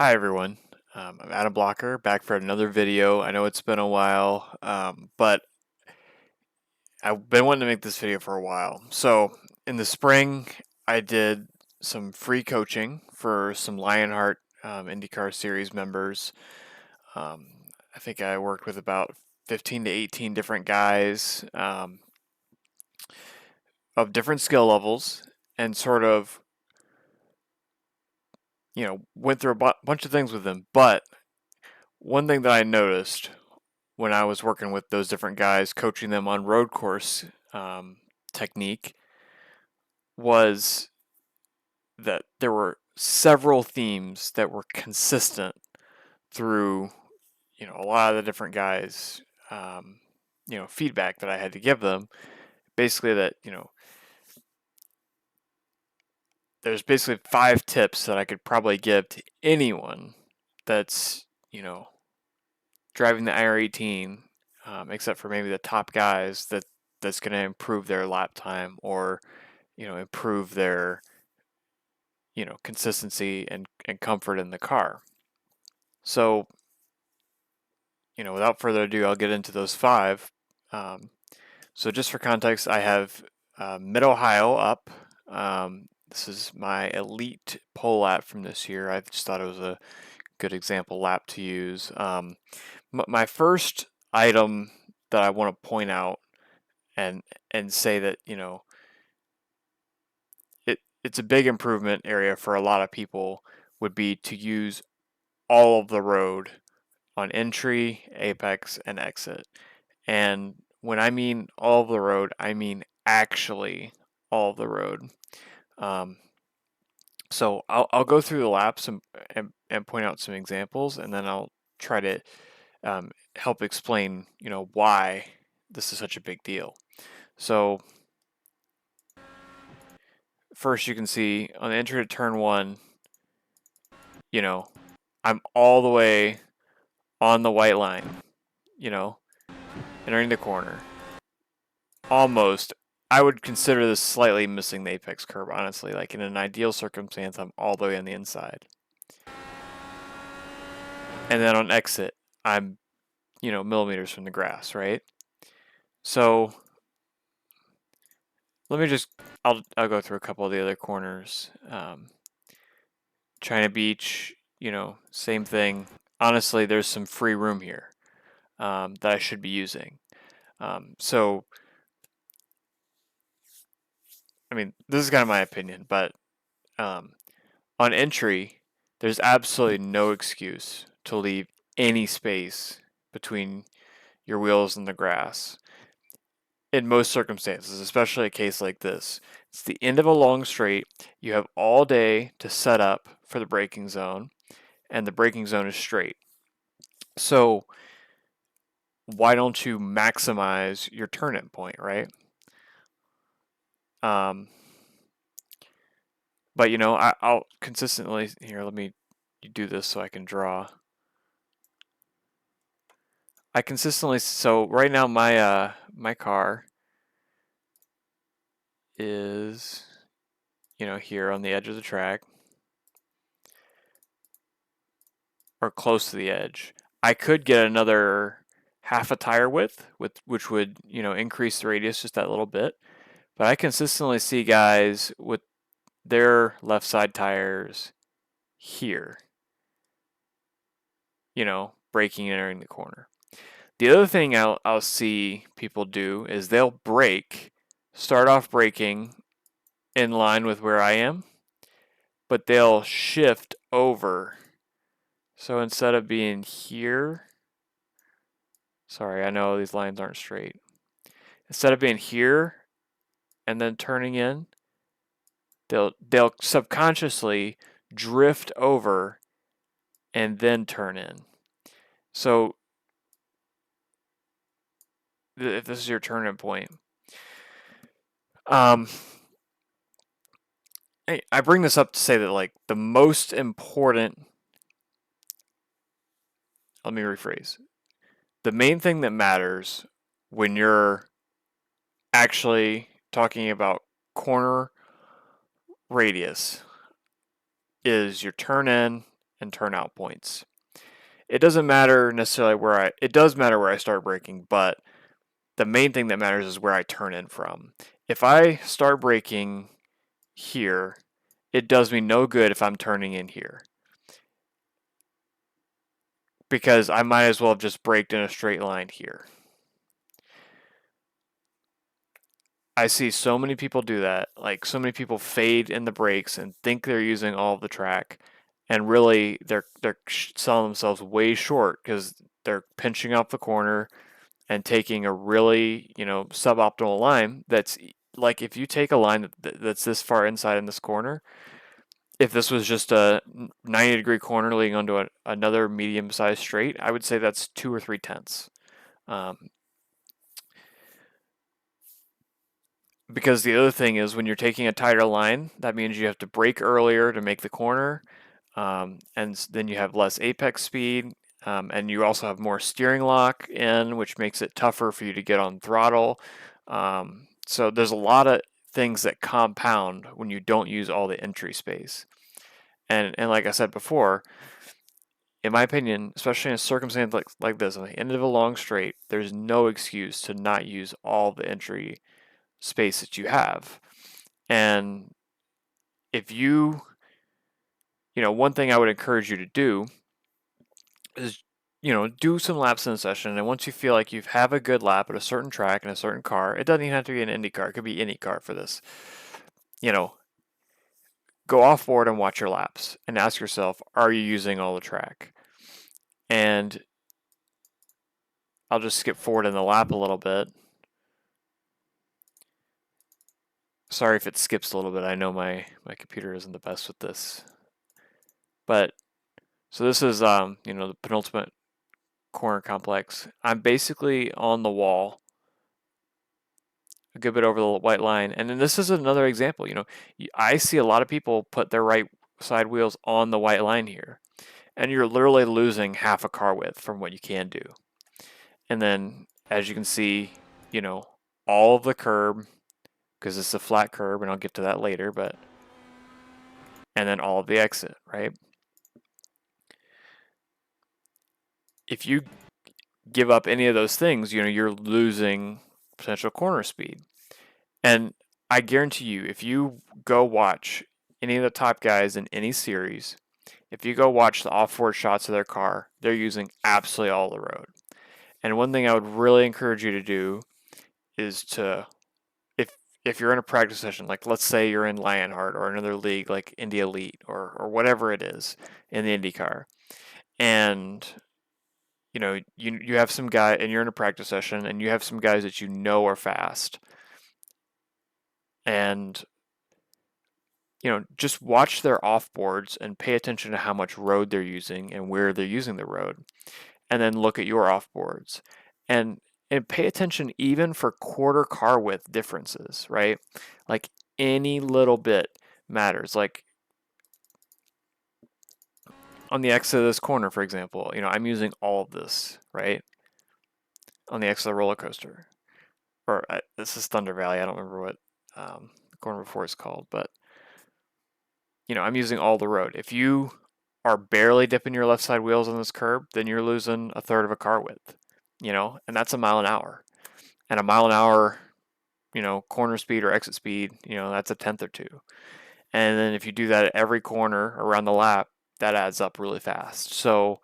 Hi everyone, I'm Adam Blocker, back for another video. I know it's been a while, but I've been wanting to make this video for a while. So in the spring, I did some free coaching for some Lionheart IndyCar Series members. Um, I think I worked with about 15 to 18 different guys of different skill levels and sort of, went through a bunch of things with them. But one thing that I noticed when I was working with those different guys, coaching them on road course technique, was that there were several themes that were consistent through, a lot of the different guys, feedback that I had to give them. Basically, that there's basically 5 tips that I could probably give to anyone that's driving the IR18, except for maybe the top guys that's going to improve their lap time or improve their consistency and comfort in the car. So without further ado, I'll get into those 5. So just for context, I have Mid-Ohio up. This is my elite pole lap from this year. I just thought it was a good example lap to use. My first item that I want to point out and say that it's a big improvement area for a lot of people would be to use all of the road on entry, apex, and exit. And when I mean all of the road, I mean actually all of the road. So I'll go through the laps and point out some examples, and then I'll try to help explain why this is such a big deal. So first, you can see on the entry to turn 1, I'm all the way on the white line, entering the corner. Almost. I would consider this slightly missing the apex curve, honestly. Like in an ideal circumstance, I'm all the way on the inside. And then on exit, I'm, millimeters from the grass, right? So let me just, I'll go through a couple of the other corners. China Beach, same thing. Honestly, there's some free room here that I should be using. So, I mean, this is kind of my opinion, but on entry, there's absolutely no excuse to leave any space between your wheels and the grass. In most circumstances, especially a case like this, it's the end of a long straight. You have all day to set up for the braking zone, and the braking zone is straight. So, why don't you maximize your turn-in point, right? But I'll consistently here. Let me do this so I can draw. So right now my car is here on the edge of the track or close to the edge. I could get another half a tire width which would increase the radius just that little bit, but I consistently see guys with their left side tires here, braking and entering the corner. The other thing I'll see people do is they'll start off braking in line with where I am, but they'll shift over. So instead of being here, sorry, I know these lines aren't straight. Instead of being here and then turning in, they'll subconsciously drift over and then turn in. So if this is your turn-in point, I bring this up to say that like the most important, let me rephrase, the main thing that matters when you're actually talking about corner radius is your turn in and turnout points. It doesn't matter necessarily it does matter where I start braking, but the main thing that matters is where I turn in from. If I start braking here, it does me no good if I'm turning in here, because I might as well have just braked in a straight line here. I see so many people do that. Like, so many people fade in the brakes and think they're using all of the track, and really they're selling themselves way short because they're pinching off the corner and taking a really, suboptimal line. That's like, if you take a line that's this far inside in this corner, if this was just a 90-degree corner leading onto another medium-sized straight, I would say that's 2 or 3 tenths. Um, because the other thing is, when you're taking a tighter line, that means you have to brake earlier to make the corner, and then you have less apex speed, and you also have more steering lock in, which makes it tougher for you to get on throttle. So there's a lot of things that compound when you don't use all the entry space. And like I said before, in my opinion, especially in a circumstance like this, on the end of a long straight, there's no excuse to not use all the entry space that you have. And if one thing I would encourage you to do is, do some laps in a session. And once you feel like you have a good lap at a certain track in a certain car, it doesn't even have to be an Indy car, it could be any car for this. Go off board and watch your laps and ask yourself, are you using all the track? And I'll just skip forward in the lap a little bit. Sorry if it skips a little bit. I know my computer isn't the best with this. But so this is the penultimate corner complex. I'm basically on the wall, a good bit over the white line. And then this is another example. I see a lot of people put their right side wheels on the white line here, and you're literally losing half a car width from what you can do. And then, as you can see, all of the curb, because it's a flat curb, and I'll get to that later, and then all of the exit, right? If you give up any of those things, you're losing potential corner speed. And I guarantee you, if you go watch any of the top guys in any series, if you go watch the off-board shots of their car, they're using absolutely all the road. And one thing I would really encourage you to do is to, if you're in a practice session, like let's say you're in Lionheart or another league like Indy Elite or whatever it is in the IndyCar, and you have some guy and you're in a practice session and you have some guys that are fast, and just watch their offboards and pay attention to how much road they're using and where they're using the road, and then look at your offboards and pay attention even for quarter car width differences, right? Like, any little bit matters. Like, on the exit of this corner, for example, I'm using all of this, right? On the exit of the roller coaster. Or this is Thunder Valley. I don't remember what the corner before is called, but I'm using all the road. If you are barely dipping your left side wheels on this curb, then you're losing a third of a car width, and that's a mile an hour. And a mile an hour, corner speed or exit speed, that's a tenth or two. And then if you do that at every corner around the lap, that adds up really fast. So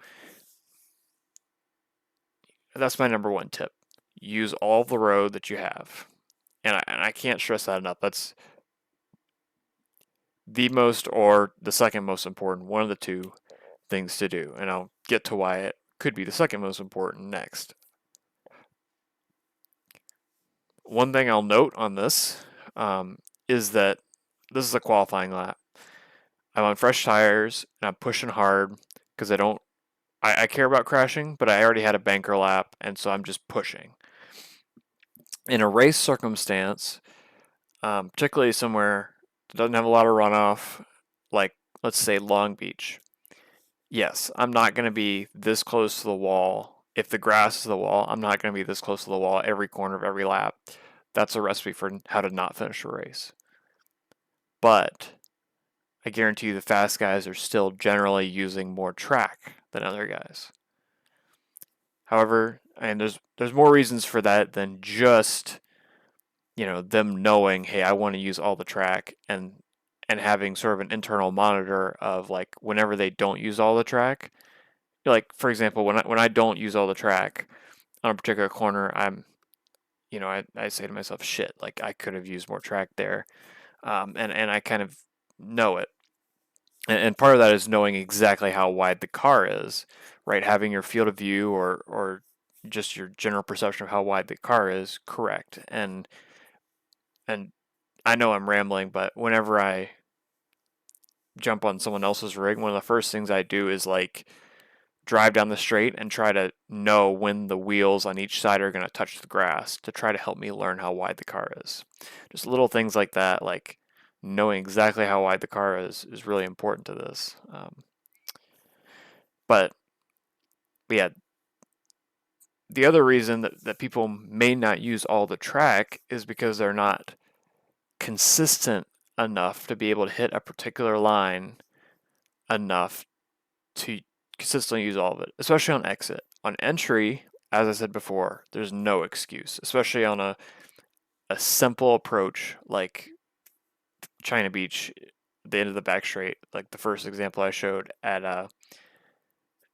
that's my number one tip. Use all the road that you have. And I can't stress that enough. That's the most or the second most important, one of the two things to do. And I'll get to why it could be the second most important next. One thing I'll note on this is that this is a qualifying lap. I'm on fresh tires and I'm pushing hard because I care about crashing, but I already had a banker lap, and so I'm just pushing. In a race circumstance, particularly somewhere that doesn't have a lot of runoff, like let's say Long Beach, yes, I'm not going to be this close to the wall. If the grass is the wall, I'm not going to be this close to the wall every corner of every lap. That's a recipe for how to not finish a race. But I guarantee you the fast guys are still generally using more track than other guys. However, and there's more reasons for that than just, them knowing, hey, I want to use all the track, and having sort of an internal monitor of like whenever they don't use all the track. Like for example, when I don't use all the track on a particular corner, I say to myself, shit, like I could have used more track there, and I kind of know it. And part of that is knowing exactly how wide the car is, right? Having your field of view or just your general perception of how wide the car is correct. And I know I'm rambling, but whenever I jump on someone else's rig, one of the first things I do is like drive down the straight and try to know when the wheels on each side are going to touch the grass to try to help me learn how wide the car is. Just little things like that, like knowing exactly how wide the car is really important to this. But yeah, the other reason that people may not use all the track is because they're not consistent enough to be able to hit a particular line enough to consistently use all of it, especially on exit. On entry, as I said before, there's no excuse, especially on a simple approach like China Beach, the end of the back straight, like the first example I showed at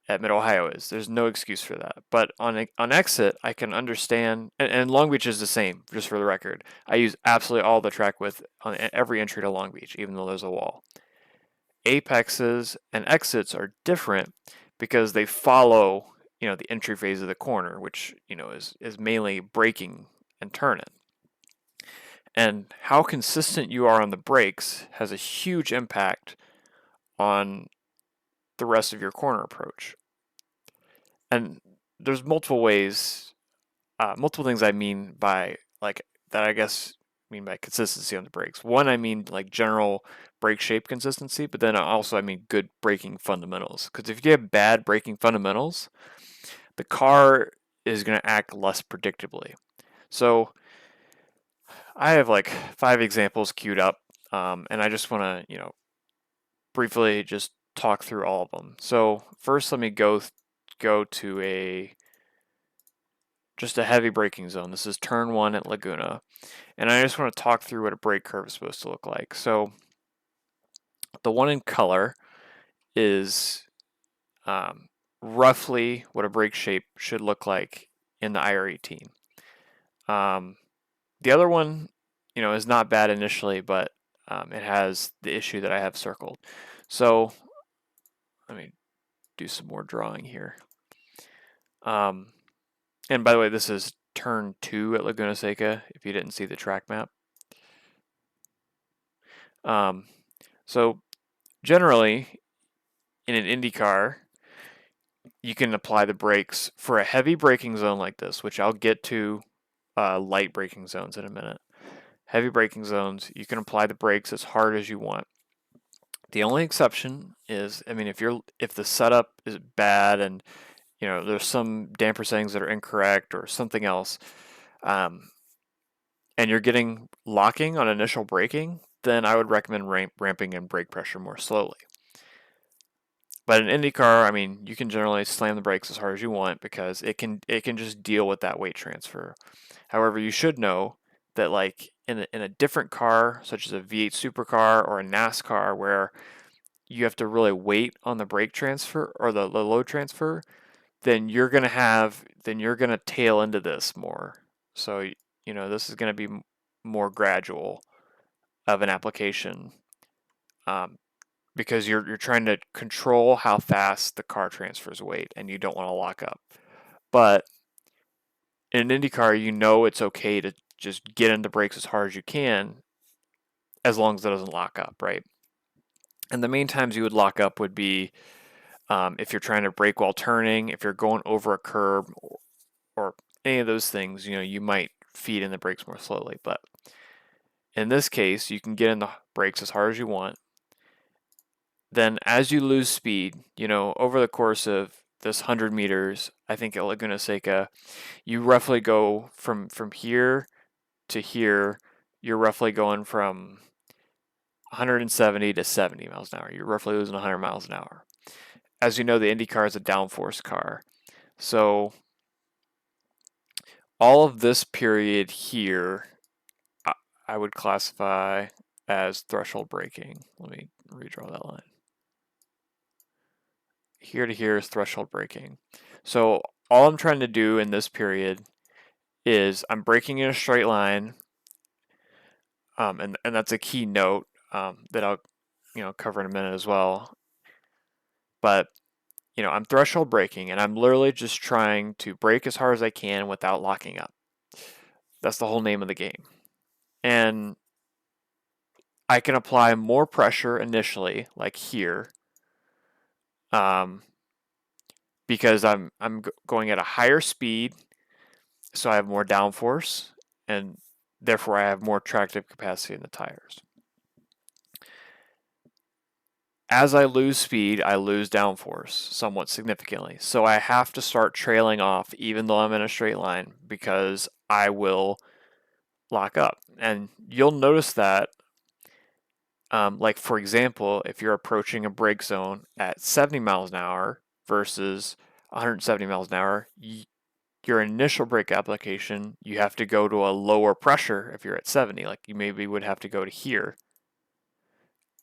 Mid Ohio is. There's no excuse for that. But on exit, I can understand, and Long Beach is the same, just for the record. I use absolutely all the track width on every entry to Long Beach, even though there's a wall. Apexes and exits are different because they follow, the entry phase of the corner, which, is mainly braking and turning. And how consistent you are on the brakes has a huge impact on the rest of your corner approach. And there's multiple ways, multiple things I mean by like that. I guess mean by consistency on the brakes. One, I mean like general brake shape consistency, but then also I mean good braking fundamentals. Because if you have bad braking fundamentals, the car is going to act less predictably. So I have like 5 examples queued up, and I just want to briefly just talk through all of them. So first, let me go to just a heavy braking zone. This is turn 1 at Laguna. And I just want to talk through what a brake curve is supposed to look like. So the one in color is roughly what a brake shape should look like in the IR18. The other one, is not bad initially, but it has the issue that I have circled. So let me do some more drawing here. And by the way, this is turn 2 at Laguna Seca, if you didn't see the track map. So generally, in an Indy car, you can apply the brakes for a heavy braking zone like this, which I'll get to light braking zones in a minute. Heavy braking zones, you can apply the brakes as hard as you want. The only exception is, if the setup is bad and there's some damper settings that are incorrect or something else, and you're getting locking on initial braking, then I would recommend ramping in brake pressure more slowly. But in IndyCar, you can generally slam the brakes as hard as you want because it can just deal with that weight transfer. However, you should know that like in a different car, such as a V8 supercar or a NASCAR, where you have to really wait on the brake transfer or the load transfer, then you're gonna tail into this more. So this is gonna be more gradual of an application, because you're trying to control how fast the car transfers weight, and you don't want to lock up. But in an IndyCar, it's okay to just get into brakes as hard as you can, as long as it doesn't lock up, right? And the main times you would lock up would be if you're trying to brake while turning, if you're going over a curb, or any of those things, you might feed in the brakes more slowly. But in this case, you can get in the brakes as hard as you want. Then as you lose speed, over the course of this 100 meters, I think at Laguna Seca, you roughly go from here to here, you're roughly going from 170 to 70 miles an hour. You're roughly losing 100 miles an hour. As you know, the Indy car is a downforce car. So all of this period here, I would classify as threshold braking. Let me redraw that line. Here to here is threshold braking. So all I'm trying to do in this period is I'm braking in a straight line, and that's a key note that I'll cover in a minute as well. But I'm threshold braking, and I'm literally just trying to brake as hard as I can without locking up. That's the whole name of the game. And I can apply more pressure initially, like here, because I'm going at a higher speed, so I have more downforce, and therefore I have more tractive capacity in the tires. As I lose speed, I lose downforce somewhat significantly. So I have to start trailing off even though I'm in a straight line because I will lock up. And you'll notice that, like for example, if you're approaching a brake zone at 70 miles an hour versus 170 miles an hour, your initial brake application, you have to go to a lower pressure if you're at 70. Like you maybe would have to go to here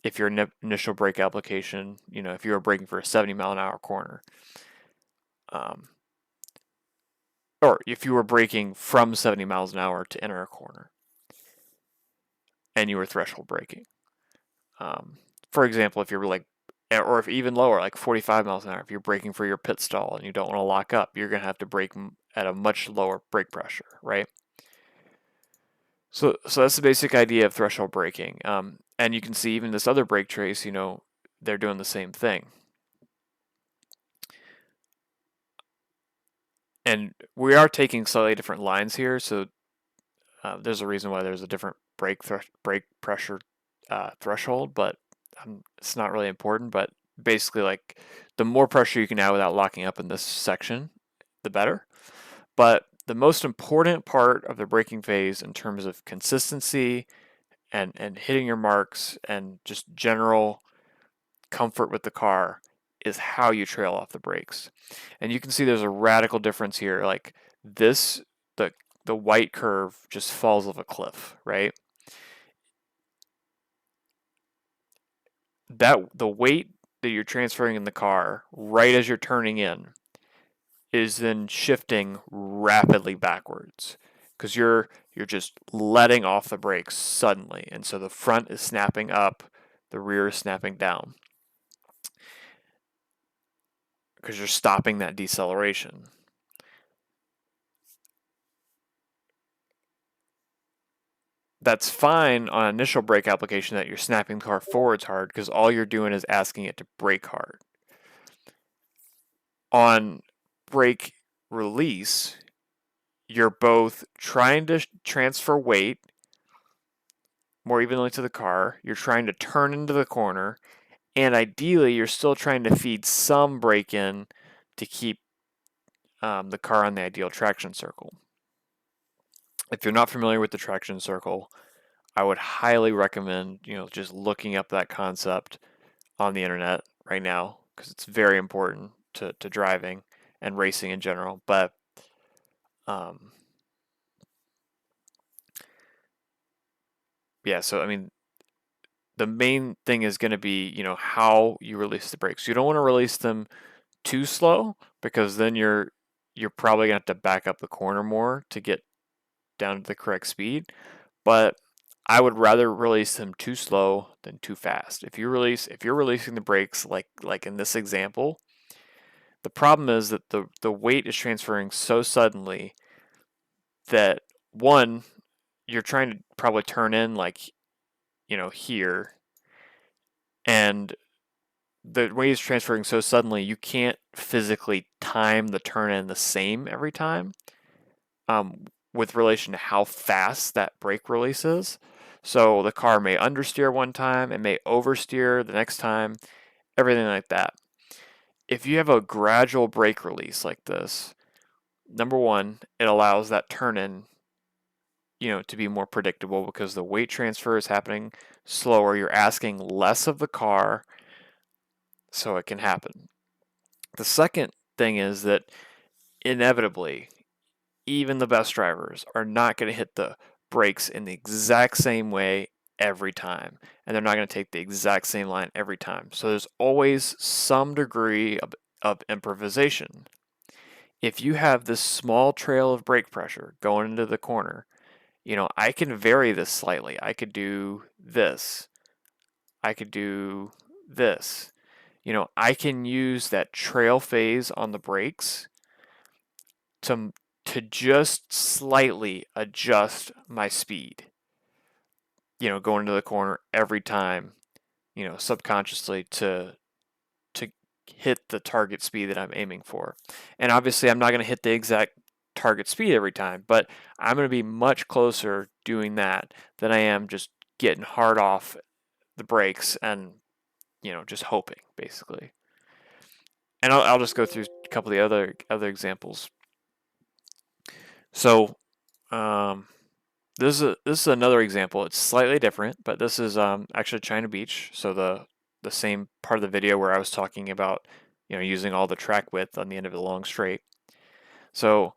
if your initial brake application, if you were braking for a 70 mile an hour corner. Or if you were braking from 70 miles an hour to enter a corner and you were threshold braking. For example, if you're like, or if even lower, like 45 miles an hour, if you're braking for your pit stall and you don't want to lock up, you're going to have to brake at a much lower brake pressure, right? So that's the basic idea of threshold braking. And you can see even this other brake trace, they're doing the same thing. And we are taking slightly different lines here, so there's a reason why there's a different brake pressure threshold, but it's not really important. But basically, like the more pressure you can add without locking up in this section, the better. But the most important part of the braking phase in terms of consistency and hitting your marks and just general comfort with the car is how you trail off the brakes. And you can see there's a radical difference here. Like this, the white curve just falls off a cliff, right? The weight that you're transferring in the car right as you're turning in is then shifting rapidly backwards because you're just letting off the brakes suddenly, and so the front is snapping up, the rear is snapping down because you're stopping that deceleration. That's fine on initial brake application that you're snapping the car forwards hard because all you're doing is asking it to brake hard. On brake release, you're both trying to transfer weight more evenly to the car, you're trying to turn into the corner, and ideally you're still trying to feed some brake in to keep the car on the ideal traction circle. If you're not familiar with the traction circle, I would highly recommend just looking up that concept on the internet right now because it's very important to driving and racing in general. But yeah, so I mean, the main thing is going to be how you release the brakes. You don't want to release them too slow because then you're probably going to have to back up the corner more to get down to the correct speed. But I would rather release them too slow than too fast. If you're releasing the brakes like in this example, the problem is that the weight is transferring so suddenly that one, you're trying to probably turn in like here, and the weight is transferring so suddenly you can't physically time the turn in the same every time with relation to how fast that brake release is. So the car may understeer one time, it may oversteer the next time, everything like that. If you have a gradual brake release like this, number one, it allows that turn in, to be more predictable because the weight transfer is happening slower. You're asking less of the car so it can happen. The second thing is that inevitably, even the best drivers are not going to hit the brakes in the exact same way every time. And they're not going to take the exact same line every time. So there's always some degree of improvisation. If you have this small trail of brake pressure going into the corner, I can vary this slightly. I could do this. I could do this. I can use that trail phase on the brakes to just slightly adjust my speed, going into the corner every time, subconsciously to hit the target speed that I'm aiming for. And obviously I'm not going to hit the exact target speed every time, but I'm going to be much closer doing that than I am just getting hard off the brakes and, just hoping basically. And I'll just go through a couple of the other examples. So, um, this is another example. It's slightly different, but this is actually China Beach. So the same part of the video where I was talking about using all the track width on the end of the long straight. So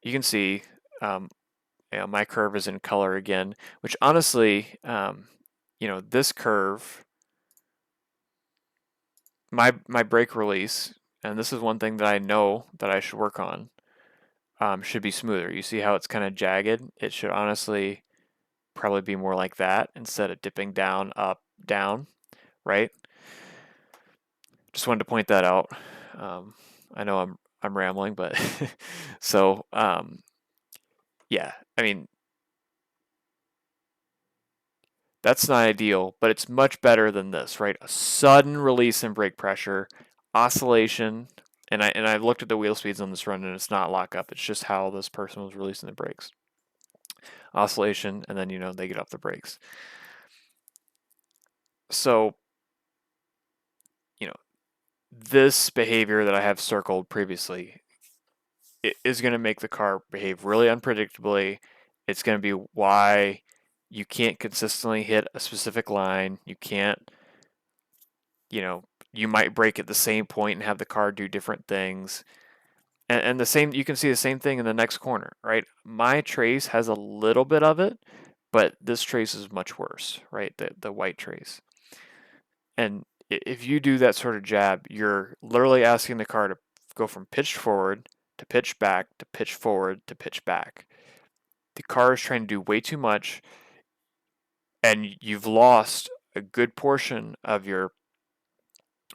you can see my curve is in color again, which honestly this curve, my brake release, and this is one thing that I know that I should work on, should be smoother. You see how it's kind of jagged? It should honestly probably be more like that instead of dipping down, up, down, right? Just wanted to point that out. I know I'm rambling, but so yeah, I mean that's not ideal, but it's much better than this, right? A sudden release in brake pressure, oscillation, and I looked at the wheel speeds on this run, and it's not lock up. It's just how this person was releasing the brakes. Oscillation, and then they get off the brakes. So this behavior that I have circled previously is going to make the car behave really unpredictably. It's going to be why you can't consistently hit a specific line. You can't, you might brake at the same point and have the car do different things. And the same, you can see the same thing in the next corner, right? My trace has a little bit of it, but this trace is much worse, right? The white trace. And if you do that sort of jab, you're literally asking the car to go from pitch forward to pitch back to pitch forward to pitch back. The car is trying to do way too much, and you've lost a good portion of your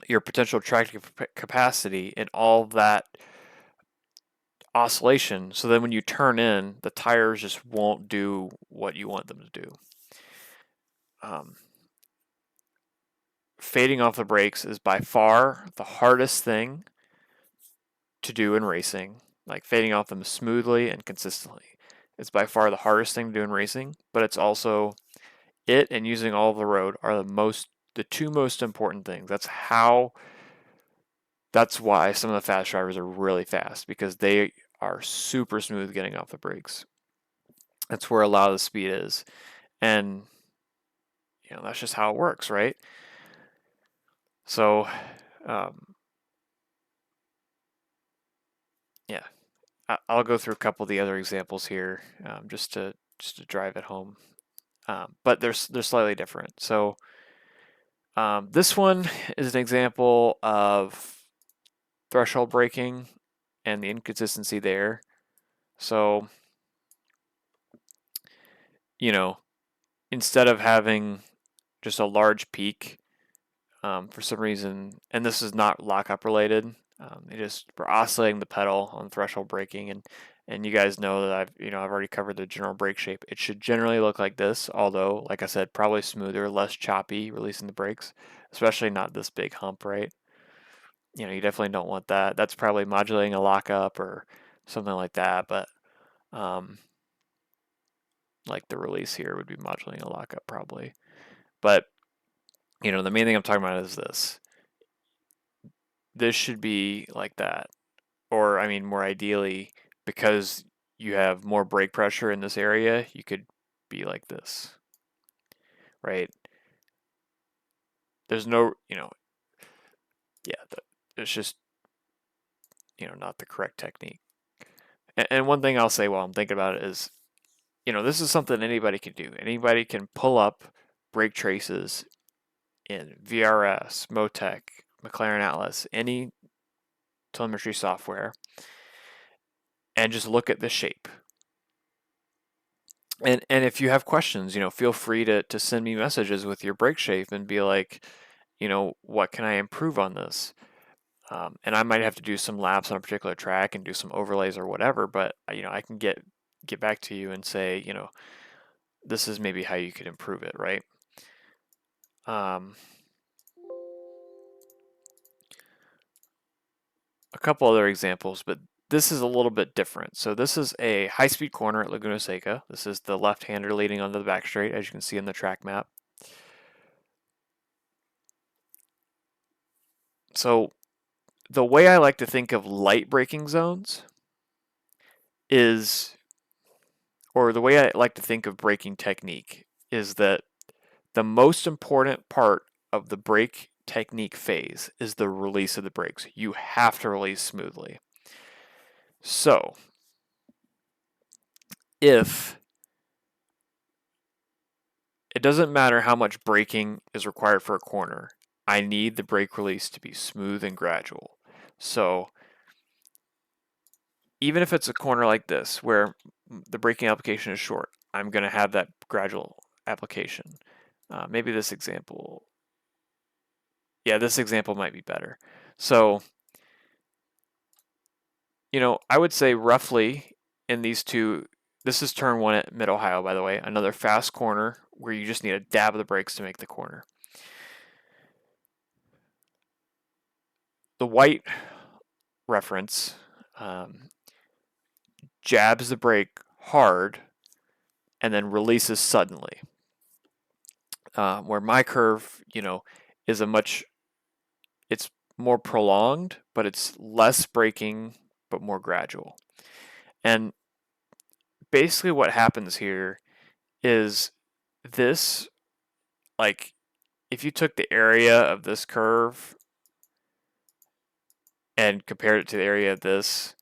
potential tractive capacity in all that oscillation. So then when you turn in, the tires just won't do what you want them to do. Fading off the brakes is by far the hardest thing to do in racing, like fading off them smoothly and consistently. It's by far the hardest thing to do in racing, but it's also it and using all of the road are the two most important things. That's why some of the fast drivers are really fast, because they are super smooth getting off the brakes. That's where a lot of the speed is. And that's just how it works, right? So yeah, I'll go through a couple of the other examples here, just to drive it home. But they're slightly different. So this one is an example of threshold braking and the inconsistency there. So, instead of having just a large peak, for some reason, and this is not lockup related, we're oscillating the pedal on threshold braking, and you guys know that I've already covered the general brake shape. It should generally look like this, although, like I said, probably smoother, less choppy releasing the brakes, especially not this big hump, right? You definitely don't want that. That's probably modulating a lockup or something like that, but like the release here would be modulating a lockup probably. But the main thing I'm talking about is this. This should be like that, or I mean, more ideally, because you have more brake pressure in this area, you could be like this, right? there's no, yeah, it's just, not the correct technique. And one thing I'll say while I'm thinking about it is, this is something anybody can do. Anybody can pull up brake traces in VRS, Motec, McLaren Atlas, any telemetry software, and just look at the shape. And if you have questions, feel free to send me messages with your brake shape and be like, what can I improve on this? And I might have to do some laps on a particular track and do some overlays or whatever, but I can get back to you and say, this is maybe how you could improve it, right? A couple other examples, but this is a little bit different. So this is a high-speed corner at Laguna Seca. This is the left-hander leading onto the back straight, as you can see in the track map. So the way I like to think of light braking zones is, or the way I like to think of braking technique is that the most important part of the brake technique phase is the release of the brakes. You have to release smoothly. So if it doesn't matter how much braking is required for a corner, I need the brake release to be smooth and gradual. So even if it's a corner like this where the braking application is short, I'm going to have that gradual application. Maybe this example, yeah, this example might be better. So, I would say roughly in these two, this is turn one at Mid-Ohio, by the way, another fast corner where you just need a dab of the brakes to make the corner. The white reference jabs the brake hard and then releases suddenly. Where my curve, is it's more prolonged, but it's less braking, but more gradual. And basically what happens here is this, like, if you took the area of this curve and compared it to the area of this,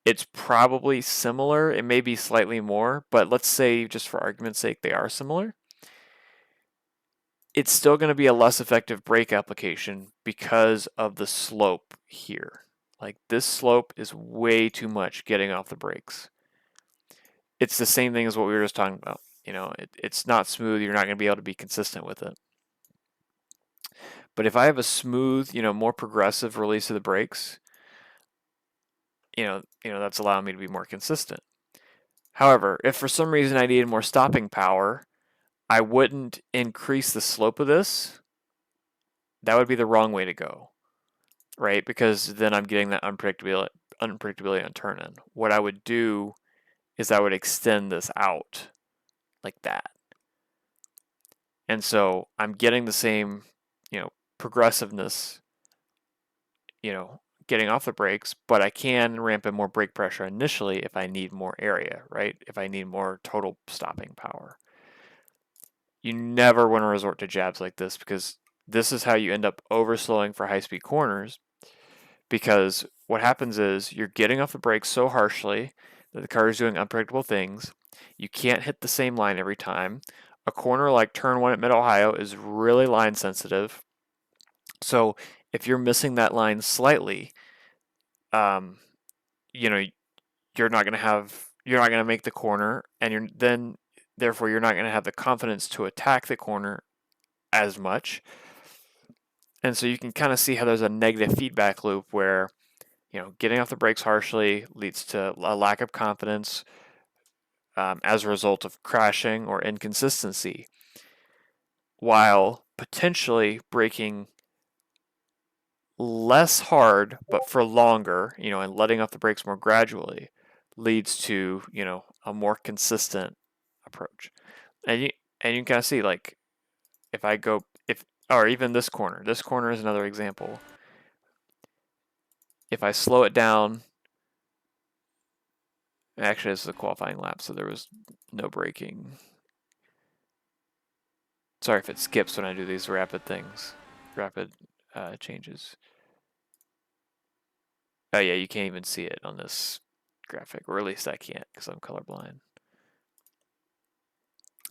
it's probably similar. It may be slightly more, but let's say, just for argument's sake, they are similar. It's still going to be a less effective brake application because of the slope here. Like, this slope is way too much getting off the brakes. It's the same thing as what we were just talking about. It's not smooth. You're not going to be able to be consistent with it. But if I have a smooth, more progressive release of the brakes, that's allowing me to be more consistent. However, if for some reason I needed more stopping power, I wouldn't increase the slope of this. That would be the wrong way to go, right? Because then I'm getting that unpredictability on turn in. What I would do is I would extend this out like that. And so I'm getting the same, progressiveness, getting off the brakes, but I can ramp in more brake pressure initially if I need more area, right? If I need more total stopping power. You never want to resort to jabs like this because this is how you end up overslowing for high-speed corners, because what happens is you're getting off the brakes so harshly that the car is doing unpredictable things. You can't hit the same line every time. A corner like turn one at Mid-Ohio is really line sensitive. So if you're missing that line slightly, you know, you're not going to make the corner, and therefore you're not going to have the confidence to attack the corner as much. And so you can kind of see how there's a negative feedback loop where, getting off the brakes harshly leads to a lack of confidence as a result of crashing or inconsistency, while potentially braking less hard but for longer, and letting off the brakes more gradually leads to, a more consistent approach. And you can kind of see, like, or even this corner. This corner is another example. If I slow it down, actually this is a qualifying lap, so there was no braking. Sorry if it skips when I do these rapid changes. Oh yeah, you can't even see it on this graphic, or at least I can't because I'm colorblind.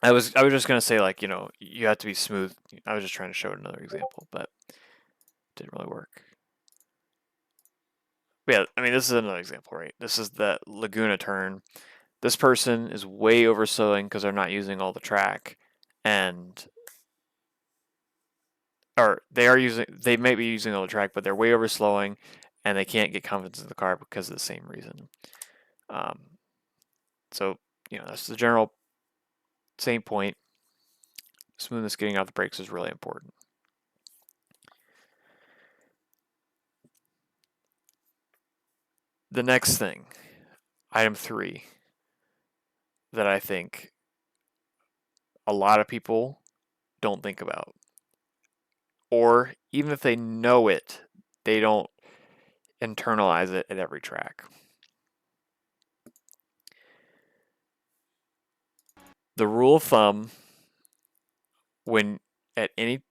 I was just gonna say, like, you have to be smooth. I was just trying to show another example, but it didn't really work. But yeah, I mean, this is another example, right? This is the Laguna turn. This person is way overslowing because they're not using all the track, or they may be using all the track, but they're way overslowing, and they can't get confidence in the car because of the same reason. Um, so that's the general same point. Smoothness getting out the brakes is really important. The next thing, item 3, that I think a lot of people don't think about, or even if they know it, they don't internalize it at every track. The rule of thumb, when at any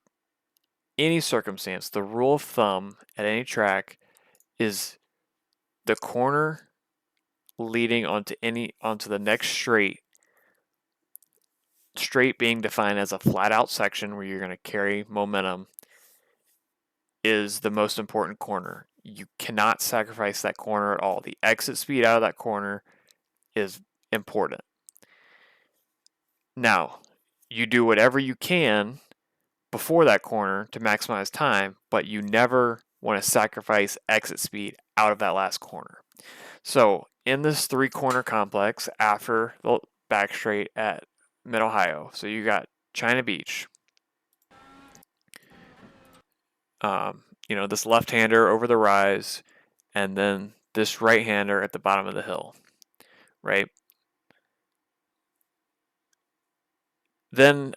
circumstance, the rule of thumb at any track is the corner leading onto the next straight being defined as a flat out section where you're going to carry momentum, is the most important corner. You cannot sacrifice that corner at all. The exit speed out of that corner is important. Now, you do whatever you can before that corner to maximize time, but you never want to sacrifice exit speed out of that last corner. So in this 3-corner complex after the back straight at Mid-Ohio, so you got China Beach, this left-hander over the rise, and then this right-hander at the bottom of the hill, right? Then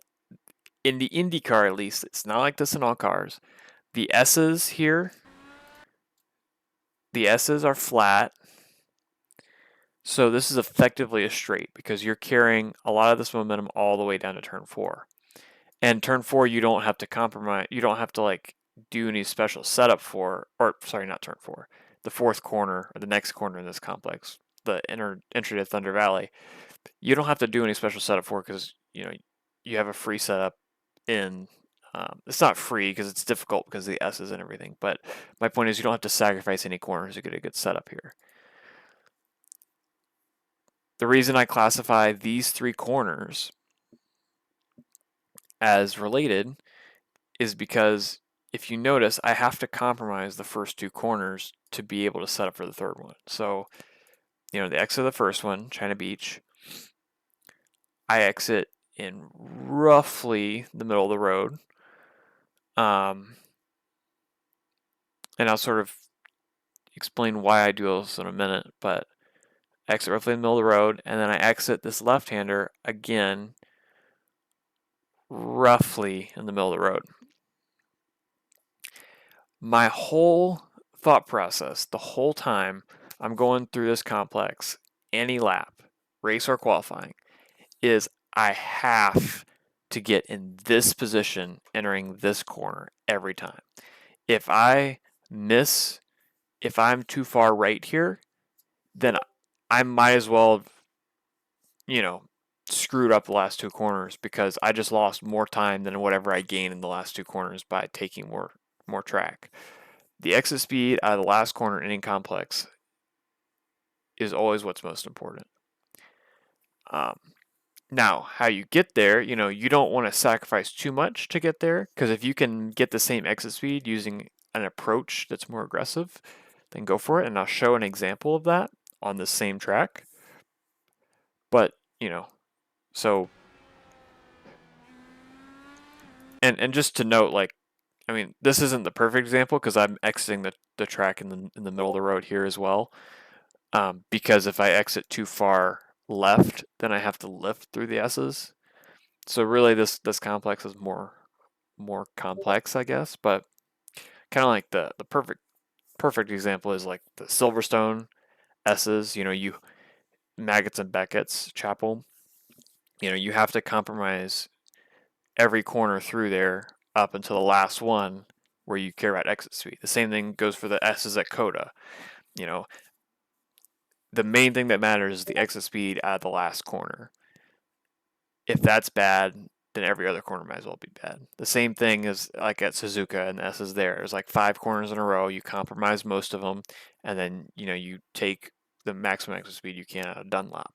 in the IndyCar, at least, it's not like this in all cars. The S's here, the S's are flat. So this is effectively a straight because you're carrying a lot of this momentum all the way down to turn 4. And turn 4, you don't have to compromise. You don't have to like do any special setup for, or sorry, not turn 4, the 4th corner or the next corner in this complex, the entry to Thunder Valley. You don't have to do any special setup for because you have a free setup in. It's not free because it's difficult because of the S's and everything. But my point is, you don't have to sacrifice any corners to get a good setup here. The reason I classify these 3 corners as related is because if you notice, I have to compromise the first 2 corners to be able to set up for the third one. So, the exit of the first one, China Beach, I exit in roughly the middle of the road. And I'll sort of explain why I do this in a minute, but I exit roughly in the middle of the road, and then I exit this left-hander again roughly in the middle of the road. My whole thought process, the whole time I'm going through this complex, any lap, race or qualifying, is I have to get in this position entering this corner every time. If I miss, if I'm too far right here, then I might as well have, screwed up the last 2 corners because I just lost more time than whatever I gained in the last 2 corners by taking more track. The exit speed out of the last corner in any complex is always what's most important. Now, how you get there, you don't want to sacrifice too much to get there, because if you can get the same exit speed using an approach that's more aggressive, then go for it. And I'll show an example of that on the same track. But, so, and just to note, like, I mean, this isn't the perfect example because I'm exiting the track in the middle of the road here as well. Because if I exit too far left, then I have to lift through the S's. So really, this complex is more complex, I guess. But kind of like the perfect example is like the Silverstone S's. You Maggots and Beckett's Chapel. You have to compromise every corner through there up until the last one where you care about exit speed. The same thing goes for the S's at Coda. You know, the main thing that matters is the exit speed at the last corner. If that's bad, then every other corner might as well be bad. The same thing is like at Suzuka and the S's there. There's like 5 corners in a row. You compromise most of them, and then you take the maximum exit speed you can out of Dunlop.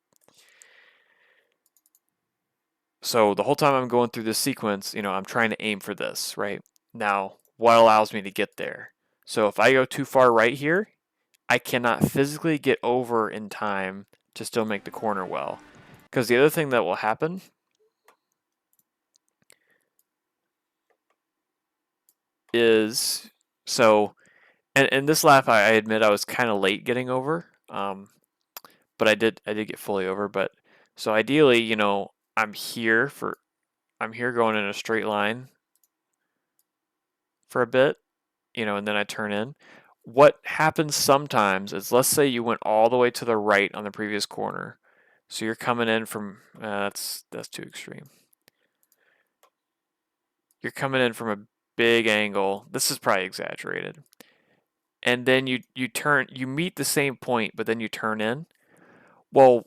So the whole time I'm going through this sequence, I'm trying to aim for this, right? Now, what allows me to get there? So if I go too far right here, I cannot physically get over in time to still make the corner well. Because the other thing that will happen is, and this lap I admit I was kind of late getting over, but I did get fully over. But so ideally, I'm here going in a straight line for a bit, and then I turn in. What happens sometimes is, let's say you went all the way to the right on the previous corner. So you're coming in from, that's too extreme. You're coming in from a big angle. This is probably exaggerated. And then you meet the same point, but then you turn in. Well,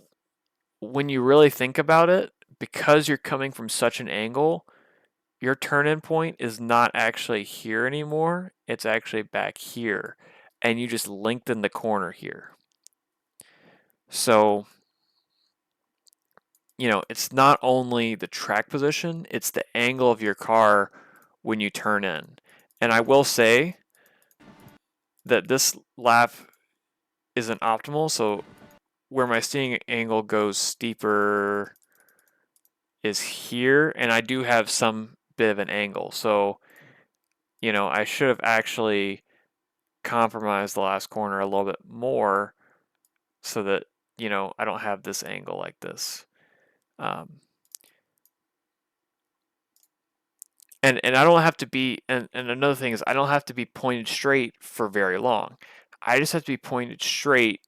when you really think about it, because you're coming from such an angle, your turn-in point is not actually here anymore. It's actually back here. And you just lengthen the corner here. So, it's not only the track position, it's the angle of your car when you turn in. And I will say that this lap isn't optimal. So where my steering angle goes steeper is here, and I do have some bit of an angle. So, I should have actually compromised the last corner a little bit more so that, I don't have this angle like this. And I don't have to be, and another thing is, I don't have to be pointed straight for very long. I just have to be pointed straight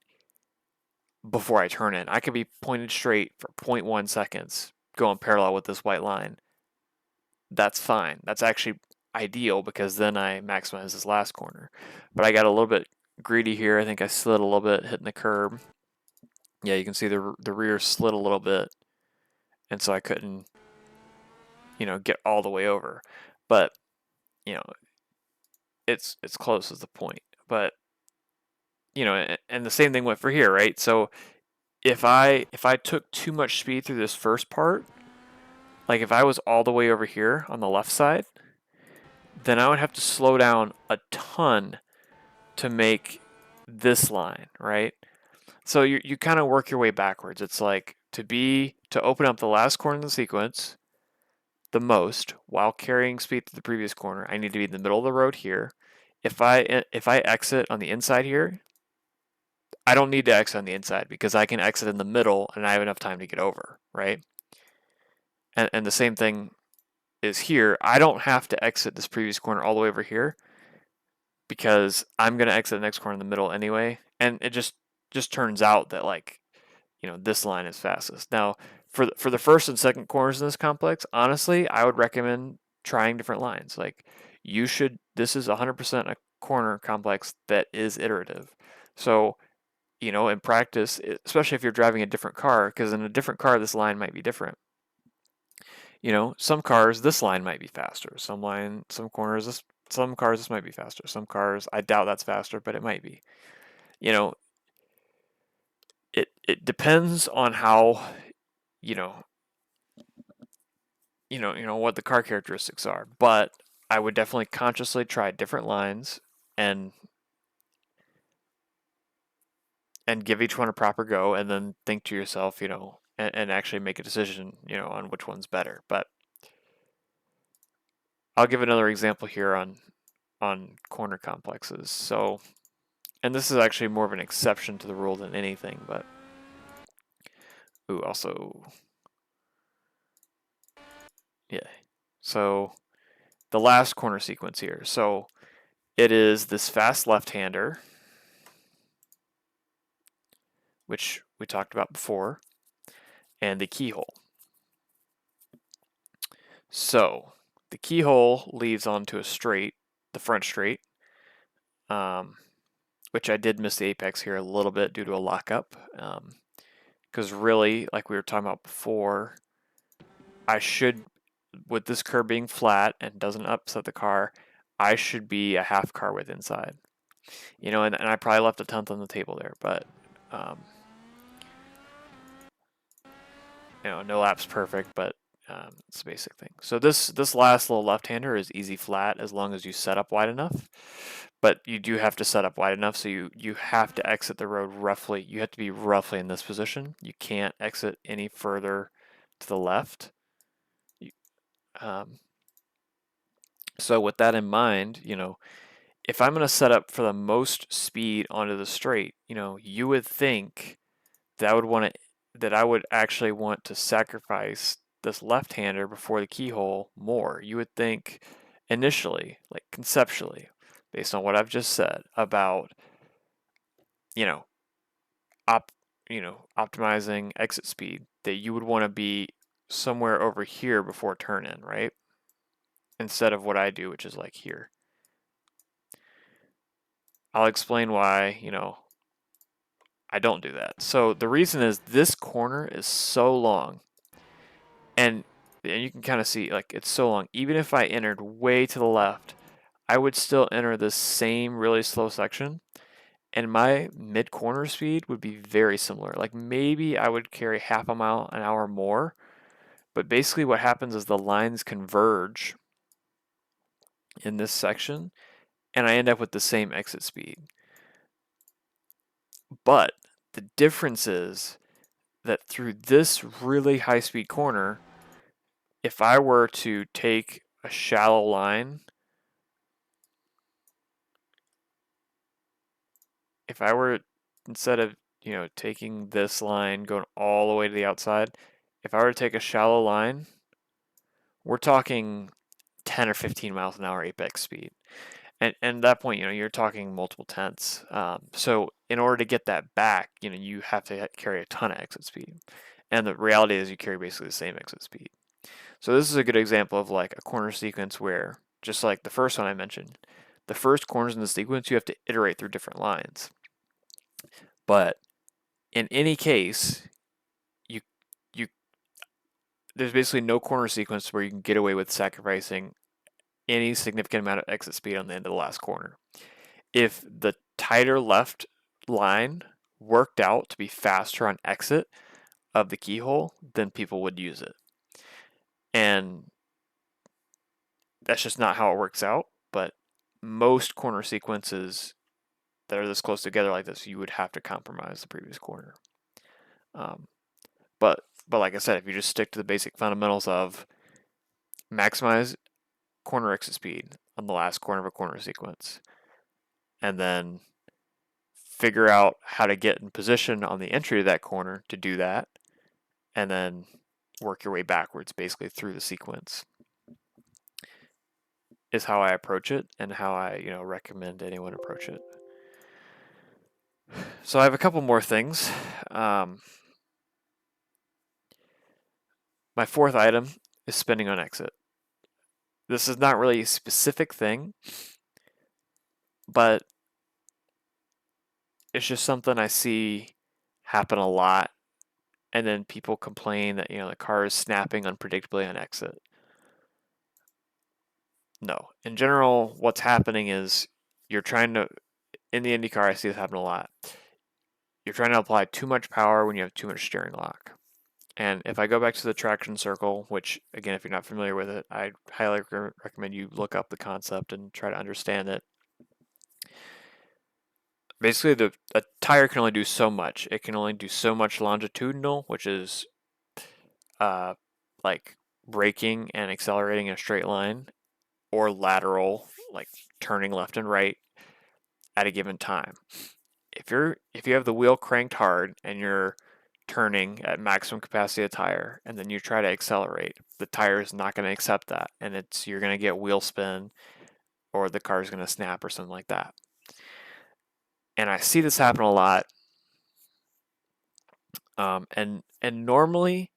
before I turn in. I could be pointed straight for 0.1 seconds going parallel with this white line. That's fine. That's actually ideal because then I maximize this last corner. But I got a little bit greedy here. I think I slid a little bit hitting the curb. Yeah, you can see the rear slid a little bit, and so I couldn't, get all the way over. But it's close is the point. But and the same thing went for here, right? So if I took too much speed through this first part, like if I was all the way over here on the left side, then I would have to slow down a ton to make this line, right? So you kind of work your way backwards. It's like to open up the last corner of the sequence the most while carrying speed to the previous corner, I need to be in the middle of the road here. If I exit on the inside here, I don't need to exit on the inside because I can exit in the middle and I have enough time to get over, right? And the same thing is here. I don't have to exit this previous corner all the way over here because I'm going to exit the next corner in the middle anyway. And it just turns out that, like, this line is fastest. Now, for the first and second corners in this complex, honestly, I would recommend trying different lines. Like, this is 100% a corner complex that is iterative. So, in practice, especially if you're driving a different car, because in a different car, this line might be different. Some cars, this line might be faster. Some cars, this might be faster. Some cars, I doubt that's faster, but it might be. It depends on how, what the car characteristics are. But I would definitely consciously try different lines and give each one a proper go, and then think to yourself, and actually make a decision, on which one's better. But I'll give another example here on corner complexes. So, and this is actually more of an exception to the rule than anything, but also, yeah. So the last corner sequence here. So it is this fast left-hander, which we talked about before, and the keyhole. So the keyhole leads onto a straight, the front straight, which I did miss the apex here a little bit due to a lockup. Because really, like we were talking about before, I should, with this curb being flat and doesn't upset the car, I should be a half car width inside. And I probably left a tenth on the table there, but um, no lap's perfect, but it's a basic thing. So this last little left-hander is easy flat as long as you set up wide enough. But you do have to set up wide enough, so you have to exit the road roughly. You have to be roughly in this position. You can't exit any further to the left. Um, so with that in mind, if I'm going to set up for the most speed onto the straight, you would think that I would actually want to sacrifice this left-hander before the keyhole more. You would think initially, like conceptually, based on what I've just said about, you know, op, optimizing exit speed, that you would want to be somewhere over here before turn in, right? Instead of what I do, which is like here. I'll explain why, I don't do that. So the reason is this corner is so long, and you can kind of see like it's so long. Even if I entered way to the left, I would still enter this same really slow section, and my mid corner speed would be very similar. Like maybe I would carry half a mile an hour more, but basically what happens is the lines converge in this section, and I end up with the same exit speed. But the difference is that through this really high speed corner, if I were to take a shallow line, if I were, instead of, taking this line going all the way to the outside, if I were to take a shallow line, we're talking 10 or 15 miles an hour apex speed. And at that point, you're talking multiple tenths. So in order to get that back, you have to carry a ton of exit speed. And the reality is you carry basically the same exit speed. So this is a good example of like a corner sequence where, just like the first one I mentioned, the first corners in the sequence, you have to iterate through different lines. But in any case, you you there's basically no corner sequence where you can get away with sacrificing any significant amount of exit speed on the end of the last corner. If the tighter left line worked out to be faster on exit of the keyhole, then people would use it. And that's just not how it works out. But most corner sequences that are this close together like this, you would have to compromise the previous corner. Um, but like I said, if you just stick to the basic fundamentals of maximize corner exit speed on the last corner of a corner sequence, and then figure out how to get in position on the entry to that corner to do that, and then work your way backwards basically through the sequence, is how I approach it and how I recommend anyone approach it. So I have a couple more things. My fourth item is spinning on exit. This is not really a specific thing, but it's just something I see happen a lot, and then people complain that the car is snapping unpredictably on exit. No, in general, what's happening is you're trying to, in the IndyCar, I see this happen a lot. You're trying to apply too much power when you have too much steering lock. And if I go back to the traction circle, which again, if you're not familiar with it, I highly recommend you look up the concept and try to understand it. Basically, a tire can only do so much. It can only do so much longitudinal, which is like braking and accelerating in a straight line, or lateral, like turning left and right at a given time. If you have the wheel cranked hard and you're turning at maximum capacity of tire, and then you try to accelerate, the tire is not going to accept that, and you're going to get wheel spin, or the car is going to snap or something like that. And I see this happen a lot. And normally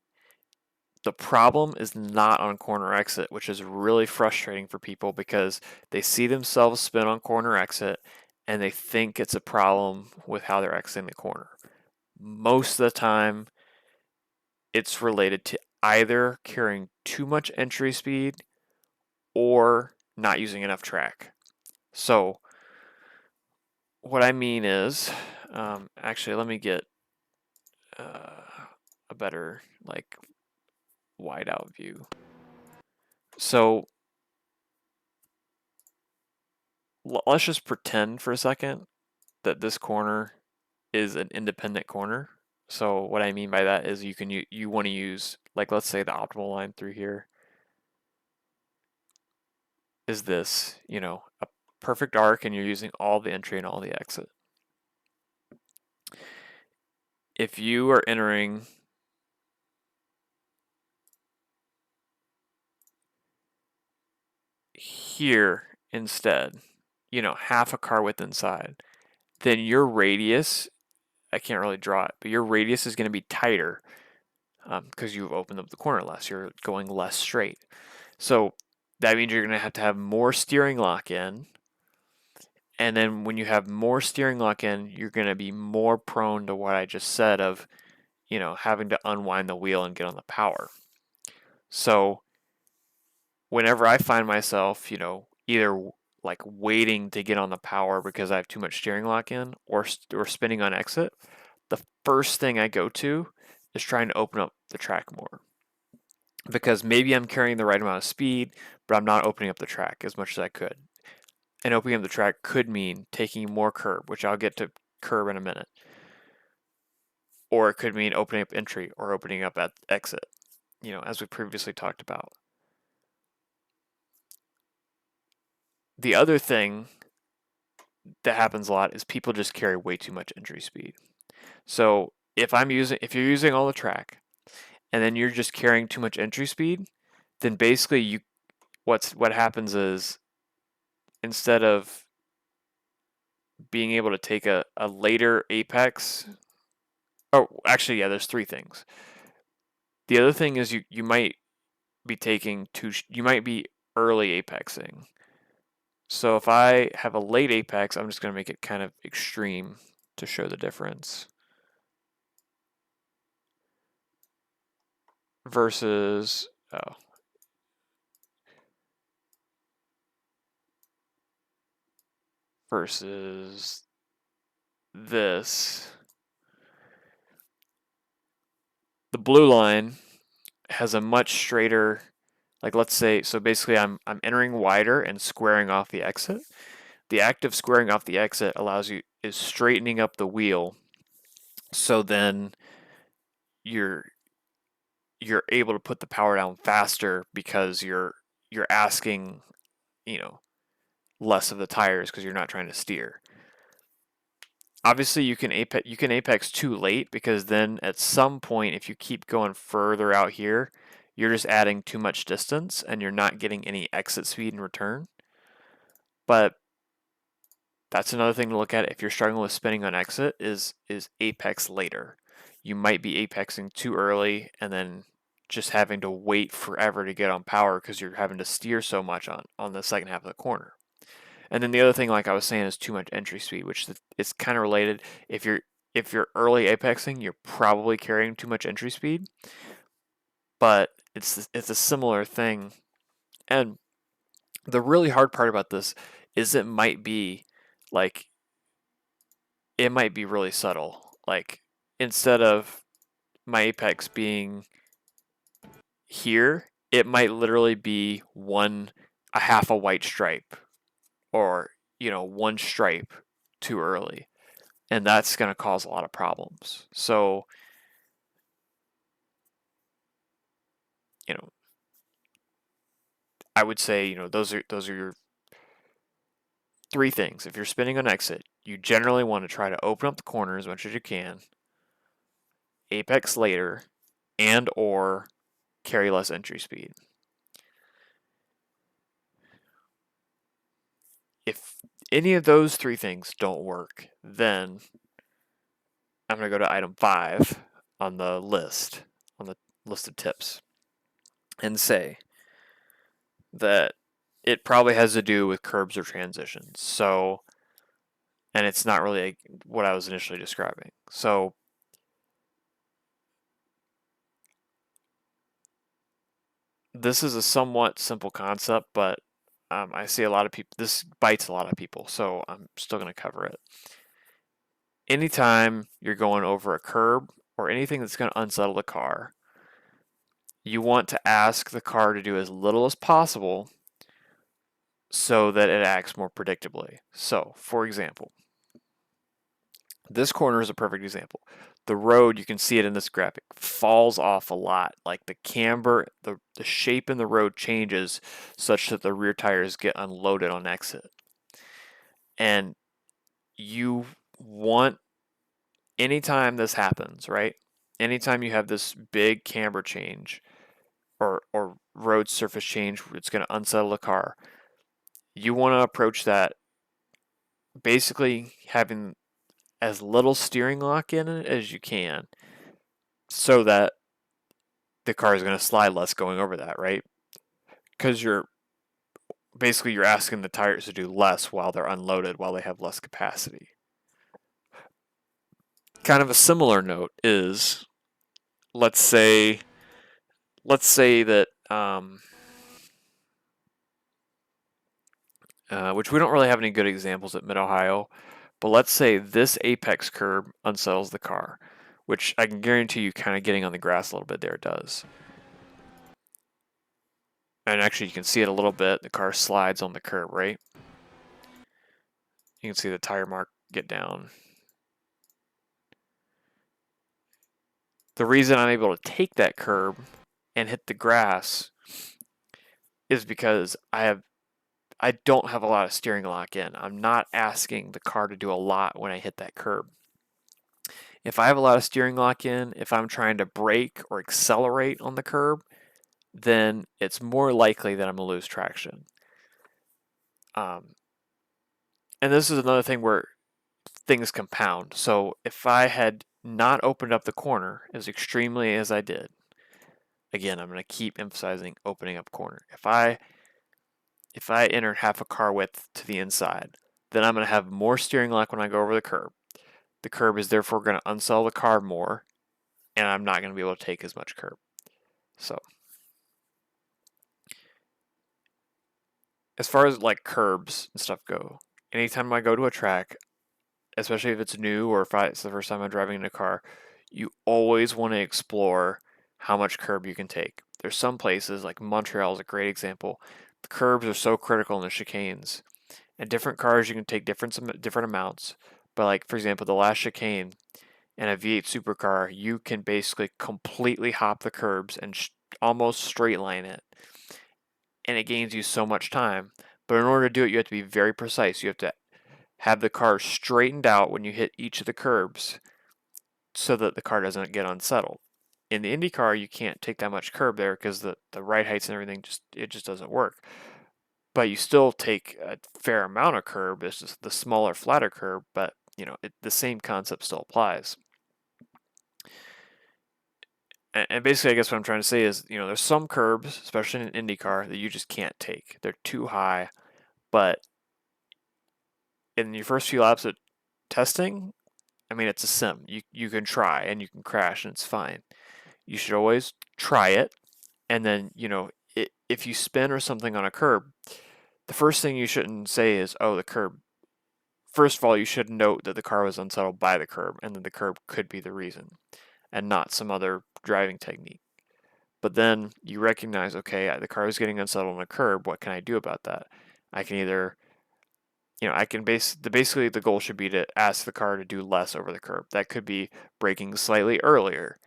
The problem is not on corner exit, which is really frustrating for people because they see themselves spin on corner exit and they think it's a problem with how they're exiting the corner. Most of the time, it's related to either carrying too much entry speed or not using enough track. So, what I mean is, actually, let me get a better, like, wide out view. So, let's just pretend for a second that this corner is an independent corner. So what I mean by that is you want to use, like, let's say the optimal line through here is this, a perfect arc, and you're using all the entry and all the exit. If you are entering here instead, half a car width inside, then your radius, I can't really draw it, but your radius is going to be tighter because you've opened up the corner less. You're going less straight. So that means you're going to have more steering lock in. And then when you have more steering lock in, you're going to be more prone to what I just said of, having to unwind the wheel and get on the power. So whenever I find myself, either like waiting to get on the power because I have too much steering lock in or spinning on exit, the first thing I go to is trying to open up the track more. Because maybe I'm carrying the right amount of speed, but I'm not opening up the track as much as I could. And opening up the track could mean taking more curb, which I'll get to curb in a minute. Or it could mean opening up entry or opening up at exit, as we previously talked about. The other thing that happens a lot is people just carry way too much entry speed. So if you're using all the track and then you're just carrying too much entry speed, then basically what happens is, instead of being able to take a later apex, oh, actually, yeah, there's three things. The other thing is you might be you might be early apexing. So if I have a late apex, I'm just going to make it kind of extreme to show the difference. Versus, versus this. The blue line has a much straighter, like, let's say, so basically I'm entering wider and squaring off the exit. The act of squaring off the exit is straightening up the wheel, so then you're able to put the power down faster because you're asking, less of the tires because you're not trying to steer. Obviously, you can apex too late, because then at some point, if you keep going further out here, you're just adding too much distance and you're not getting any exit speed in return. But that's another thing to look at if you're struggling with spinning on exit is apex later. You might be apexing too early and then just having to wait forever to get on power because you're having to steer so much on the second half of the corner. And then the other thing, like I was saying, is too much entry speed, which is kind of related. If you're early apexing, you're probably carrying too much entry speed, but it's a similar thing. And the really hard part about this is it might be really subtle. Like, instead of my apex being here, it might literally be a half a white stripe, or one stripe too early, and that's going to cause a lot of problems. So I would say, those are your three things. If you're spinning on exit, you generally want to try to open up the corner as much as you can, apex later, and or carry less entry speed. If any of those three things don't work, then I'm going to go to item 5 on the list of tips. and say that it probably has to do with curbs or transitions. So, and it's not really what I was initially describing. So, this is a somewhat simple concept, but I see a lot of people, this bites a lot of people, so I'm still going to cover it. Anytime you're going over a curb or anything that's going to unsettle the car, you want to ask the car to do as little as possible so that it acts more predictably. So, for example, this corner is a perfect example. The road, you can see it in this graphic, falls off a lot. Like the camber, the shape in the road changes such that the rear tires get unloaded on exit. And you want, anytime this happens, right? Anytime you have this big camber change or road surface change, it's going to unsettle the car. You want to approach that basically having as little steering lock in it as you can so that the car is going to slide less going over that, right? Because you're asking the tires to do less while they're unloaded, while they have less capacity. Kind of a similar note is, let's say that which we don't really have any good examples at Mid Ohio, but let's say this apex curb unsettles the car, which I can guarantee you, kind of getting on the grass a little bit there, does. And actually, you can see it a little bit. The car slides on the curb, right? You can see the tire mark get down. The reason I'm able to take that curb and hit the grass is because I don't have a lot of steering lock in. I'm not asking the car to do a lot when I hit that curb. If I have a lot of steering lock in, if I'm trying to brake or accelerate on the curb, then it's more likely that I'm going to lose traction. And this is another thing where things compound. So if I had not opened up the corner as extremely as I did, again, I'm going to keep emphasizing opening up corner. If I enter half a car width to the inside, then I'm going to have more steering lock when I go over the curb. The curb is therefore going to unsettle the car more, and I'm not going to be able to take as much curb. So, as far as like curbs and stuff go, anytime I go to a track, especially if it's new or if it's the first time I'm driving in a car, you always want to explore how much curb you can take. There's some places, like Montreal is a great example. The curbs are so critical in the chicanes. And different cars, you can take different amounts. But like, for example, the last chicane in a V8 supercar, you can basically completely hop the curbs and almost straight line it. And it gains you so much time. But in order to do it, you have to be very precise. You have to have the car straightened out when you hit each of the curbs so that the car doesn't get unsettled. In the Indy car, you can't take that much curb there because the ride heights and everything just doesn't work. But you still take a fair amount of curb. It's just the smaller, flatter curb, but the same concept still applies. And basically, I guess what I'm trying to say is, there's some curbs, especially in an Indy car, that you just can't take. They're too high. But in your first few laps of testing, I mean, it's a sim. You can try and you can crash and it's fine. You should always try it. And then, if you spin or something on a curb, the first thing you shouldn't say is, oh, the curb. First of all, you should note that the car was unsettled by the curb and that the curb could be the reason and not some other driving technique. But then you recognize, okay, the car is getting unsettled on a curb. What can I do about that? I can either, I can basically the goal should be to ask the car to do less over the curb. That could be braking slightly earlier,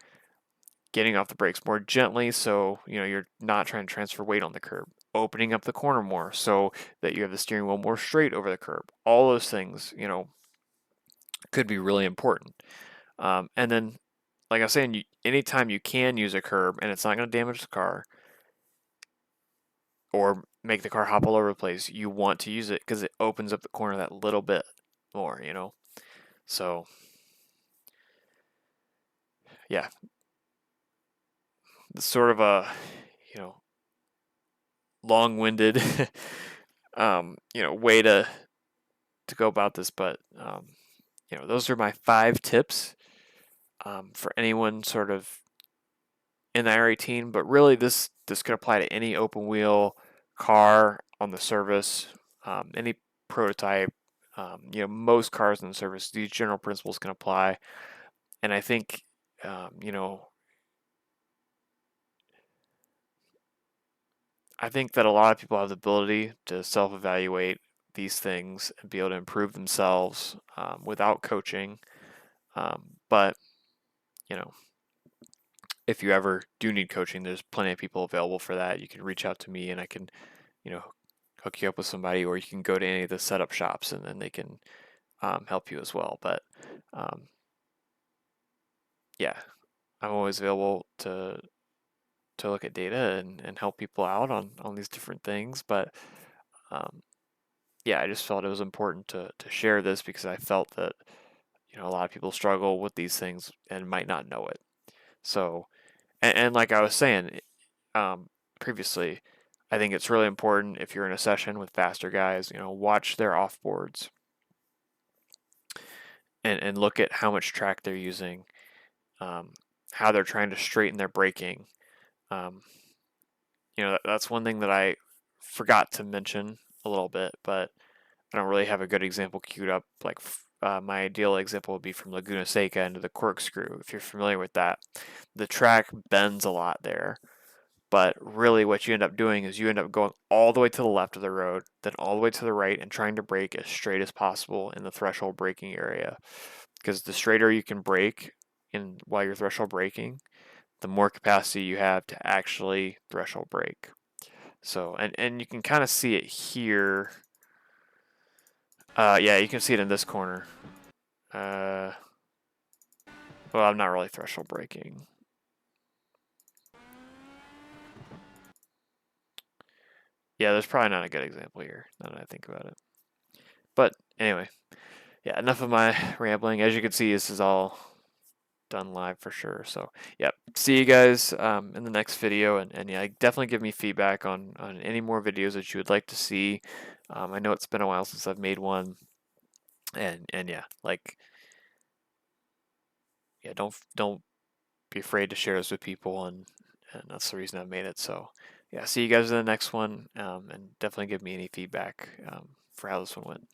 getting off the brakes more gently so you're not trying to transfer weight on the curb, opening up the corner more so that you have the steering wheel more straight over the curb. All those things could be really important. And then, like I was saying, anytime you can use a curb and it's not going to damage the car or make the car hop all over the place, you want to use it because it opens up the corner that little bit more. So yeah, it's sort of a you know, long-winded, way to go about this, but those are my 5 tips for anyone sort of in the iRacing. But really, this could apply to any open wheel car on the service, any prototype. Most cars on the service. These general principles can apply, and I think um, you know I think that a lot of people have the ability to self-evaluate these things and be able to improve themselves without coaching. But you know, if you ever do need coaching, there's plenty of people available for that. You can reach out to me, and I can, you know, hook you up with somebody, or you can go to any of the setup shops, and then they can help you as well. But um, yeah, I'm always available to look at data and help people out on these different things. But um, yeah, I just felt it was important to share this because I felt that a lot of people struggle with these things and might not know it. So, and like I was saying um, previously, I think it's really important if you're in a session with faster guys, watch their offboards and look at how much track they're using, um, how they're trying to straighten their braking. Um, that's one thing that I forgot to mention a little bit, but I don't really have a good example queued up. Like my ideal example would be from Laguna Seca into the corkscrew. If you're familiar with that, the track bends a lot there. But really, what you end up doing is you end up going all the way to the left of the road, then all the way to the right, and trying to brake as straight as possible in the threshold braking area. Because the straighter you can brake in while you're threshold braking, the more capacity you have to actually threshold brake. So, and you can kind of see it here. Yeah, you can see it in this corner. Uh, well, I'm not really threshold braking. Yeah, there's probably not a good example here, now that I think about it. But anyway, yeah, enough of my rambling. As you can see, this is all done live for sure. So, yeah, see you guys in the next video. And yeah, definitely give me feedback on any more videos that you would like to see. I know it's been a while since I've made one. And yeah, yeah, don't be afraid to share this with people. And that's the reason I made it. So, yeah, see you guys in the next one. And definitely give me any feedback for how this one went.